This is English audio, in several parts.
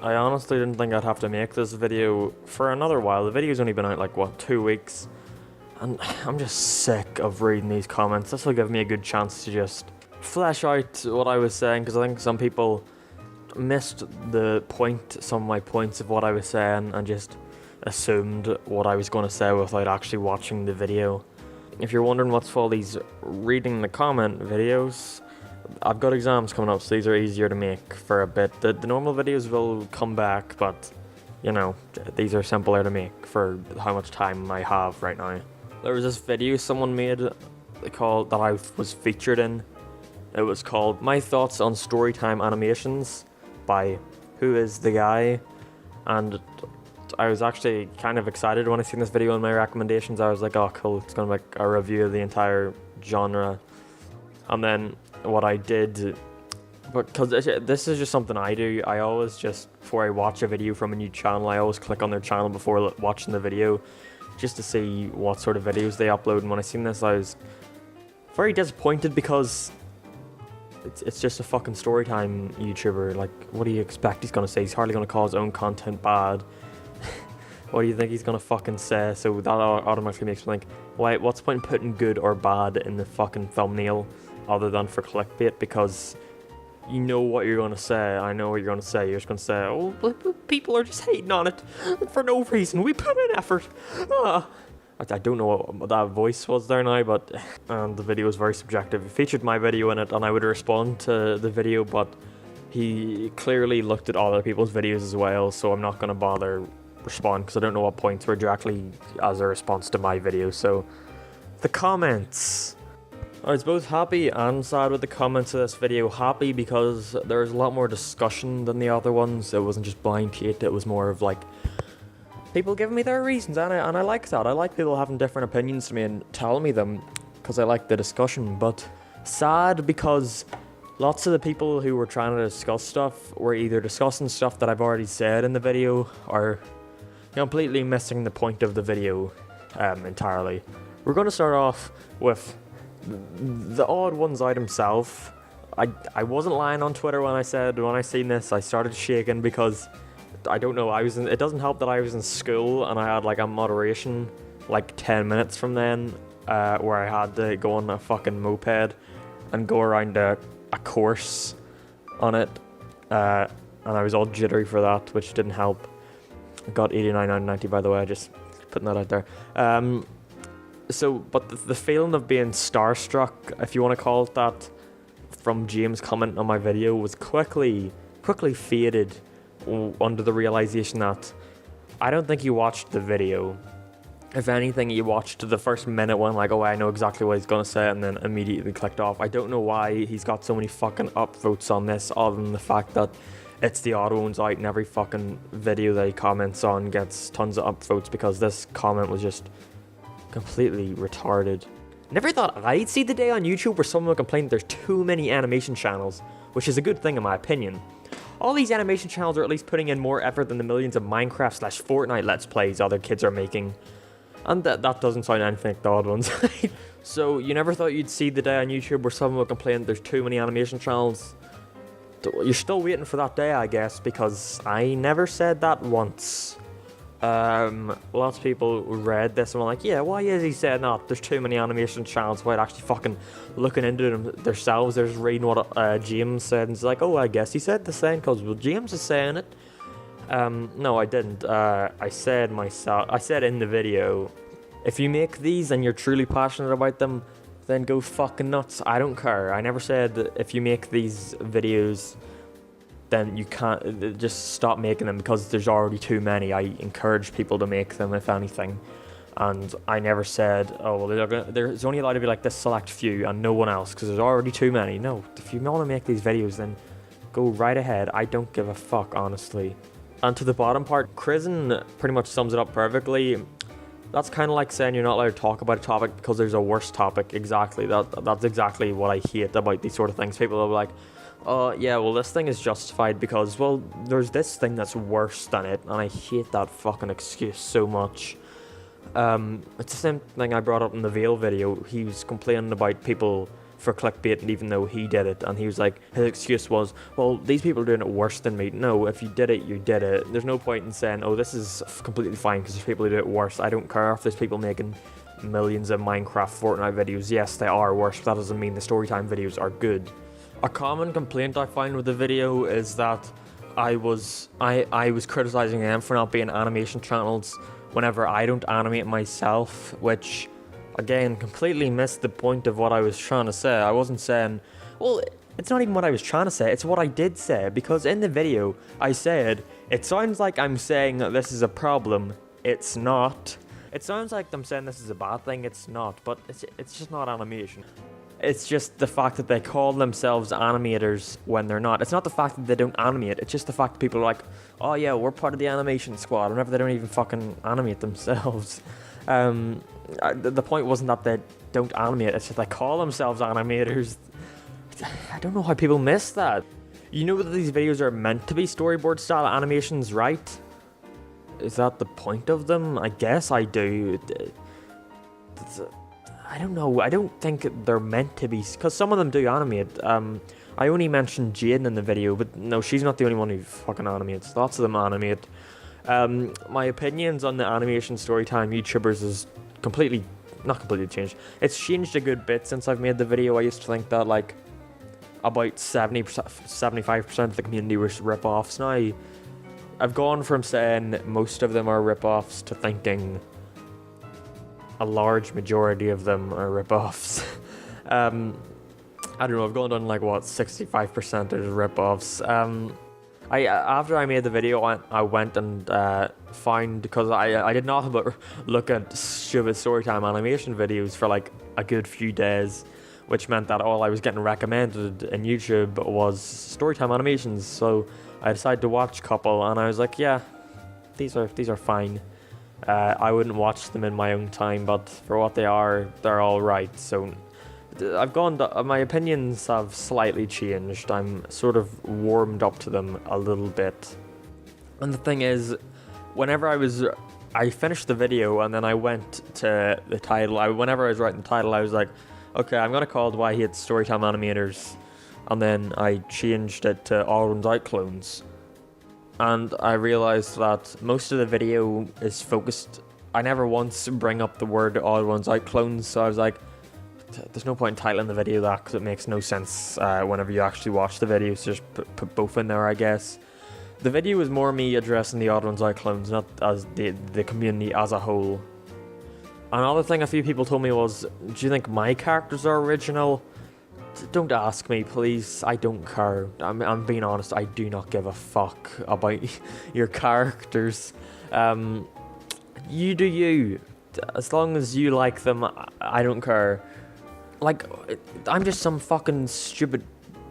I honestly didn't think I'd have to make this video for another while. The video's only been out like, what, 2 weeks? And I'm just sick of reading these comments. This will give me a good chance to just flesh out what I was saying, because I think some people missed the point, some of my points of what I was saying, and just assumed what I was going to say without actually watching the video. If you're wondering what's for all these reading the comment videos, I've got exams coming up, so these are easier to make for a bit. The normal videos will come back, but, you know, these are simpler to make for how much time I have right now. There was this video someone made that I was featured in. It was called My Thoughts on Storytime Animations by Who Is The Guy, and I was actually kind of excited when I seen this video in my recommendations. I was like, oh cool, it's gonna make a review of the entire genre. And then what I did, because this is just something I do, I always just, before I watch a video from a new channel, I always click on their channel before watching the video, just to see what sort of videos they upload. And when I seen this, I was very disappointed, because it's just a fucking Storytime YouTuber. Like, what do you expect he's gonna say? He's hardly gonna call his own content bad. What do you think he's gonna fucking say? So that automatically makes me think, why, what's the point in putting good or bad in the fucking thumbnail other than for clickbait? Because you know what you're gonna say. I know what you're gonna say. You're just gonna say, oh, people are just hating on it for no reason. We put in effort. I don't know what that voice was there now, but the video was very subjective. He featured my video in it, and I would respond to the video, but he clearly looked at other people's videos as well, so I'm not gonna bother respond, because I don't know what points were directly as a response to my video. So the comments, I was both happy and sad with the comments of this video. Happy because there was a lot more discussion than the other ones. It wasn't just blind hate, it was more of like people giving me their reasons, and I like that. I like people having different opinions to me and telling me them, because I like the discussion. But sad because lots of the people who were trying to discuss stuff were either discussing stuff that I've already said in the video, or completely missing the point of the video entirely. We're going to start off with the odd ones out himself. I wasn't lying on Twitter when I said, when I seen this, I started shaking, because I don't know, it doesn't help that I was in school and I had like a moderation like 10 minutes from then, where I had to go on a fucking moped and go around a course on it, and I was all jittery for that, which didn't help. I got 89 out of 90, by the way, just putting that out there. But the feeling of being starstruck, if you want to call it that, from James commenting on my video was quickly faded under the realization that I don't think he watched the video. If anything, he watched the first minute one like, oh, I know exactly what he's gonna say, and then immediately clicked off. I don't know why he's got so many fucking upvotes on this, other than the fact that it's the odd ones out, and every fucking video that he comments on gets tons of upvotes, because this comment was just completely retarded. Never thought I'd see the day on YouTube where someone would complain that there's too many animation channels, which is a good thing in my opinion. All these animation channels are at least putting in more effort than the millions of Minecraft/Fortnite Let's Plays other kids are making. And that doesn't sound anything like the odd ones. So you never thought you'd see the day on YouTube where someone would complain there's too many animation channels? You're still waiting for that day, I guess, because I never said that once. Lots of people read this and were like, yeah, why is he saying that? There's too many animation channels, without actually fucking looking into them themselves. They're just reading what James said, and it's like, oh, I guess he said the same because, well, James is saying it. No, I didn't. I said in the video, if you make these and you're truly passionate about them, then go fucking nuts. I don't care. I never said if you make these videos, then you can't, just stop making them because there's already too many. I encourage people to make them, if anything. And I never said, oh, well, there's only allowed to be like this select few and no one else because there's already too many. No, if you want to make these videos, then go right ahead. I don't give a fuck, honestly. And to the bottom part, Krisen pretty much sums it up perfectly. That's kind of like saying you're not allowed to talk about a topic because there's a worse topic. Exactly. That's exactly what I hate about these sort of things. People are like, oh, yeah, well, this thing is justified because, well, there's this thing that's worse than it. And I hate that fucking excuse so much. It's the same thing I brought up in the Veil video. He was complaining about people for clickbait, and even though he did it, and he was like, his excuse was, well, these people are doing it worse than me. No, if you did it, you did it. There's no point in saying, oh, this is completely fine because there's people who do it worse. I don't care if there's people making millions of Minecraft, Fortnite videos. Yes, they are worse, but that doesn't mean the Storytime videos are good. A common complaint I find with the video is that I was criticizing them for not being animation channels whenever I don't animate myself, which again completely missed the point of what I was trying to say. I wasn't saying, well, it's not even what I was trying to say, it's what I did say, because in the video I said, it sounds like I'm saying that this is a problem. It's not. It sounds like I'm saying this is a bad thing. It's not, but it's just not animation. It's just the fact that they call themselves animators when they're not. It's not the fact that they don't animate, it's just the fact that people are like, oh yeah, we're part of the animation squad, whenever they don't even fucking animate themselves. The point wasn't that they don't animate, it's just they call themselves animators. I don't know how people miss that. You know that these videos are meant to be storyboard style animations, right? Is that the point of them? I guess I do. I don't know, I don't think they're meant to be, because some of them do animate. I only mentioned Jane in the video, but no, she's not the only one who fucking animates. Lots of them animate. My opinions on the animation Storytime YouTubers is not completely changed. It's changed a good bit since I've made the video. I used to think that like about 75% of the community were rip-offs. Now, I've gone from saying most of them are rip-offs to thinking a large majority of them are rip-offs. I don't know, I've gone down like what, 65% are rip-offs. After I made the video, I went and found, because I did nothing but look at stupid Storytime animation videos for like a good few days, which meant that all I was getting recommended in YouTube was Storytime animations. So I decided to watch a couple, and I was like, yeah, these are fine. I wouldn't watch them in my own time, but for what they are, they're all right. So my opinions have slightly changed. I'm sort of warmed up to them a little bit. And the thing is, whenever I finished the video and then I went to the title, whenever I was writing the title, I was like, okay, I'm gonna call it Why I Hate Storytime Animators, and then I changed it to All Runs Out Clones. And I realized that most of the video is focused. I never once bring up the word All Runs Out Clones, so I was like, there's no point in titling the video that, because it makes no sense whenever you actually watch the video, so just put both in there, I guess. The video is more me addressing the Odd Runs Out Clones, not as the community as a whole. Another thing a few people told me was, do you think my characters are original? Don't ask me, please. I don't care. I'm being honest, I do not give a fuck about your characters. You do you. As long as you like them, I don't care. Like, I'm just some fucking stupid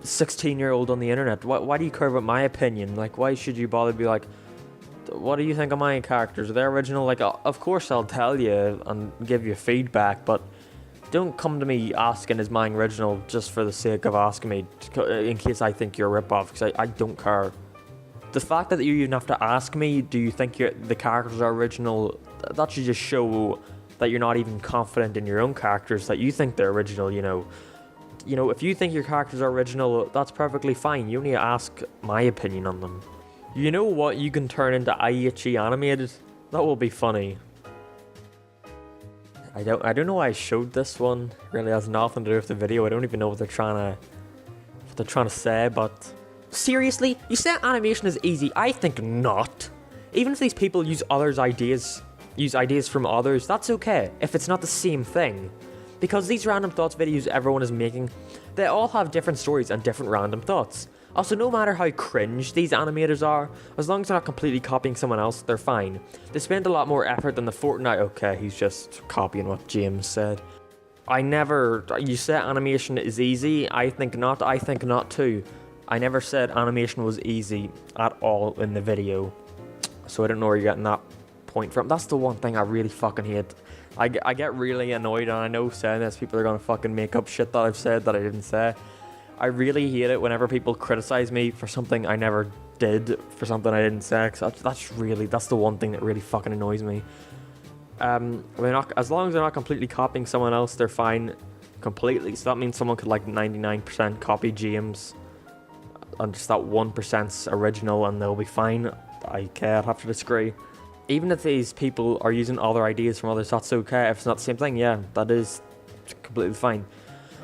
16-year-old on the internet. Why do you care about my opinion? Like, why should you bother to be like, what do you think of my characters? Are they original? Like, of course I'll tell you and give you feedback, but don't come to me asking is mine original just for the sake of asking me, in case I think you're a rip-off, because I don't care. The fact that you even have to ask me, do you think the characters are original, that should just show that you're not even confident in your own characters, that you think they're original, you know. You know, if you think your characters are original, that's perfectly fine. You only ask my opinion on them. You know what you can turn into IHE animated? That will be funny. I don't know why I showed this one. It really has nothing to do with the video. I don't even know what they're trying to say, but seriously, you say animation is easy. I think not. Even if these people use ideas from others, that's okay if it's not the same thing. Because these random thoughts videos everyone is making, they all have different stories and different random thoughts. Also, no matter how cringe these animators are, as long as they're not completely copying someone else, they're fine. They spend a lot more effort than the Fortnite. Okay, he's just copying what James said. You said animation is easy. I think not too. I never said animation was easy at all in the video. So I don't know where you're getting that point from. That's the one thing I really fucking hate. I get really annoyed, and I know saying this, people are gonna fucking make up shit that I've said that I didn't say. I really hate it whenever people criticize me for something I never did, for something I didn't say, cause that's the one thing that really fucking annoys me. As long as they're not completely copying someone else, they're fine. completely. So that means someone could like 99% copy James and just that 1%'s original and they'll be fine. I'd have to disagree. Even if these people are using other ideas from others, that's okay. If it's not the same thing, yeah, that is completely fine.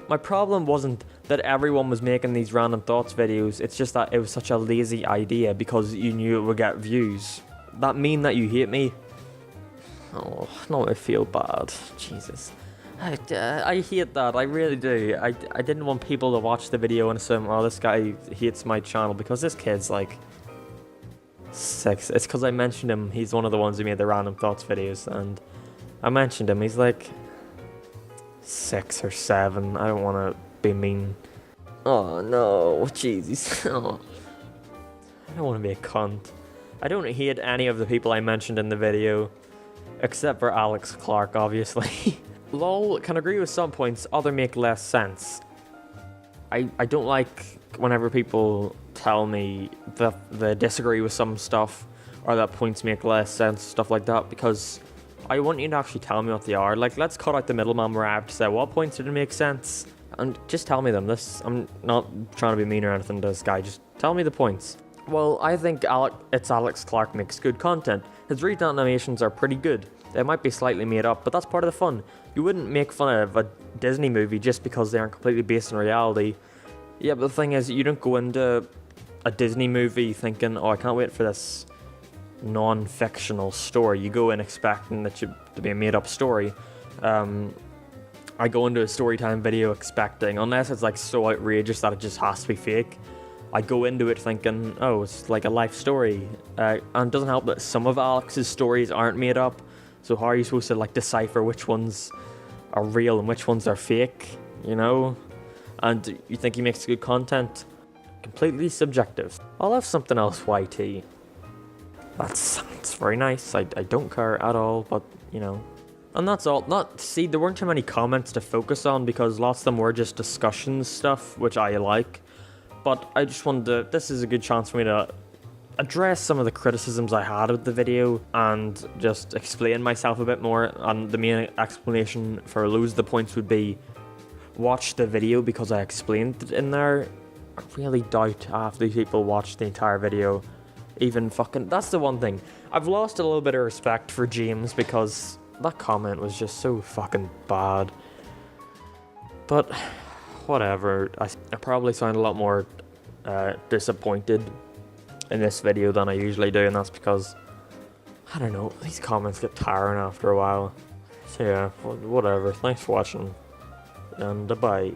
My problem wasn't that everyone was making these random thoughts videos, it's just that it was such a lazy idea because you knew it would get views. That mean that you hate me? Oh, no, I feel bad. Jesus. I hate that, I really do. I didn't want people to watch the video and assume, oh, this guy hates my channel, because this kid's like 6. It's because I mentioned him. He's one of the ones who made the random thoughts videos, and I mentioned him. He's like 6 or 7. I don't want to be mean. Oh no, Jesus. Oh. I don't want to be a cunt. I don't hate any of the people I mentioned in the video, except for Alex Clark, obviously. Lol, can agree with some points, other make less sense. I don't like whenever people tell me that they disagree with some stuff, or that points make less sense, stuff like that, because I want you to actually tell me what they are. Like, let's cut out the middleman where I have to say what points didn't make sense, and just tell me them. I'm not trying to be mean or anything to this guy, just tell me the points. Well, I think it's Alex Clark makes good content. His read animations are pretty good. They might be slightly made up, but that's part of the fun. You wouldn't make fun of a Disney movie just because they aren't completely based in reality. Yeah, but the thing is, you don't go into a Disney movie thinking, oh, I can't wait for this non-fictional story. You go in expecting that to be a made-up story. I go into a Storytime video expecting, unless it's like so outrageous that it just has to be fake, I go into it thinking, oh, it's like a life story. And it doesn't help that some of Alex's stories aren't made up. So how are you supposed to like decipher which ones are real and which ones are fake, you know? And you think he makes good content? Completely subjective. I'll have something else, YT. That's very nice. I don't care at all, but you know. And that's all. See, there weren't too many comments to focus on because lots of them were just discussion stuff, which I like. But I just wanted to, this is a good chance for me to address some of the criticisms I had of the video and just explain myself a bit more. And the main explanation for loads of the points would be, watch the video because I explained it in there. I really doubt half these people watched the entire video. Even fucking, that's the one thing. I've lost a little bit of respect for James because that comment was just so fucking bad. But whatever, I probably sound a lot more disappointed in this video than I usually do, and that's because, I don't know, these comments get tiring after a while. So yeah, whatever, thanks for watching, and bye.